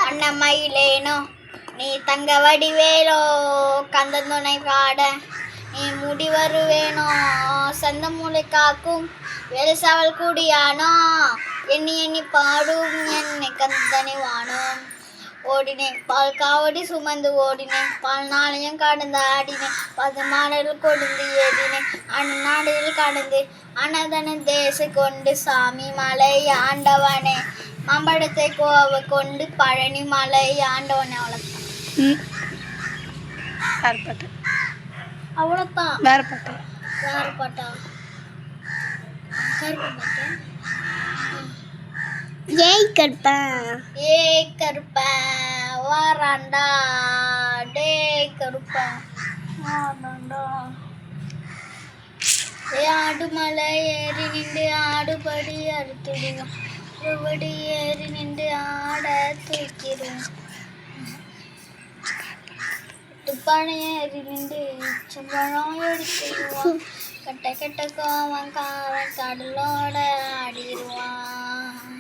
அன்னமயிலேனோ நீ தங்க வடிவேலோ கந்தந்துணை பாட நீ முடி வருவேனோ சந்த மூளை காக்கும் வெளிசவல் கூடியானோ எண்ணி எண்ணி பாடும் என்னை கந்தனை வானோம் ஓடினேன் பால் காவடி சுமந்து ஓடினேன் பால் நாளையும் கடந்து ஆடினேன் 10 மாடல் கொடுந்து ஏறினேன் அந்நாடில் கடந்து அனதன தேச கொண்டு சாமி மலை ஆண்டவனே மாம்பழத்தை கோவை கொண்டு பழனி மலை ஆண்டவனே. அவ்வளோதான். வேற பாட்டு வேற பாட்டா? கருப்பு பாட்டு. ஏய் கருப்பன் ஏய் கருப்பன் வாராண்டா டே கருப்பன் வாராண்டா. ஆடு மலை ஏறி நின்று ஆடுபடி அறுத்துடுவோம் ஒருபடி ஏறி நின்று ஆட தூக்கிடுவோம் துப்பானை ஏறி நின்று சம்பளம் எடுத்துடுவோம் கட்ட கட்ட கோவம் காவன் கடலோட ஆடிடுவான்.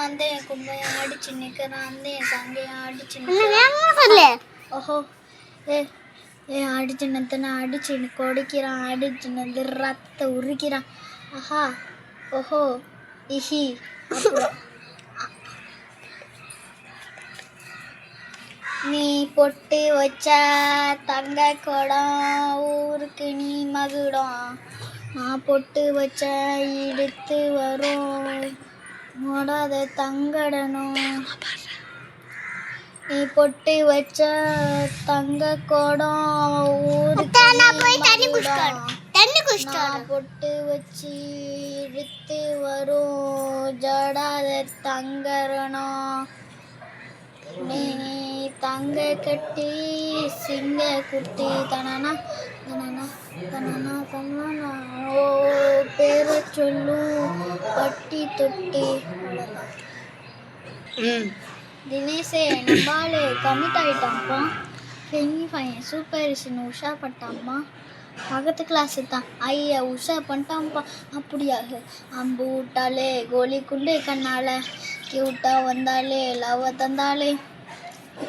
அந்த கும்பை அடிச்சு நிற்கிறான் அந்த தங்கை அடிச்சு நிற்கிறான். ஓஹோ ஏ அடிச்சு நத்தனை அடிச்சு கொடிக்கிறான் அடிச்சு நந்து ரத்த உரிக்கிறான். ஆஹா ஓஹோ இஹி. நீ பொட்டு வச்ச தங்க குடம் ஊருக்கு நீ மகுடம் நான் பொட்டு வச்ச இழுத்து வரும் மூடாத தங்கடணும். நீ பொட்டு வச்ச தங்க குடம் ஊருக்கு நான் பொட்டு வச்சு இழுத்து வரும் ஜடாத தங்கரணம். நீ தங்க கட்டி சிங்க குட்டி தனனா தனனா தனனா தனனா ஓ பேரை சொல்லு பட்டி தொட்டி. தினேஷே நம்பாலு கமிட் ஆகிட்டான்ப்பா. ஃபெமி பையன் சூப்பரிஷன் உஷா பட்டாம்மா. பக்கத்து கிளாஸு தான் ஐயா உஷா பண்ணிட்டான்ப்பா. அப்படியா அம்பு விட்டாலே கோலிக்குள்ளே கண்ணால் கியூட்டாக வந்தாலே லவ் தந்தாலே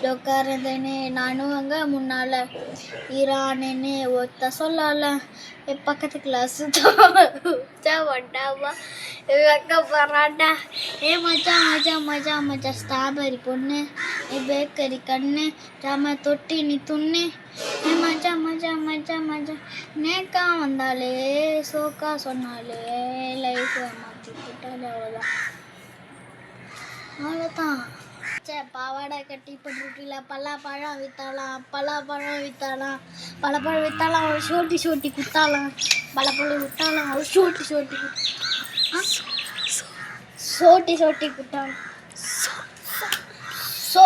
உட்காரந்தேனே நானும் அங்கே முன்னால் ஈரானேன்னு ஒத்த சொல்லால பக்கத்து கிளாஸு தான் வண்டாவா அக்கா பராட்டா. மச்சான் மச்சான் மச்சான் மச்சான் ஸ்ட்ராபெரி பொண்ணு பேக்கரி கண்ணு ஜாம தொட்டி நீ துண்ணு மச்சான் மச்சான் மச்சான் மச்சான் நேக்கா வந்தாலே சோக்கா சொன்னாலே லைஃப்பை மாற்றி போட்டாலே அவ்வளோதான். பாவாடை கட்டி போட்டுல பலாப்பழம் வித்தாலாம் பலாப்பழம் வித்தாலாம் பழப்பழம் வித்தாலாம் ஒரு சோட்டி சோட்டி குத்தாலாம் பழப்பழம் வித்தாலாம் ஒரு சோட்டி சோட்டி சோட்டி சோட்டி குத்தாலாம். ஸோ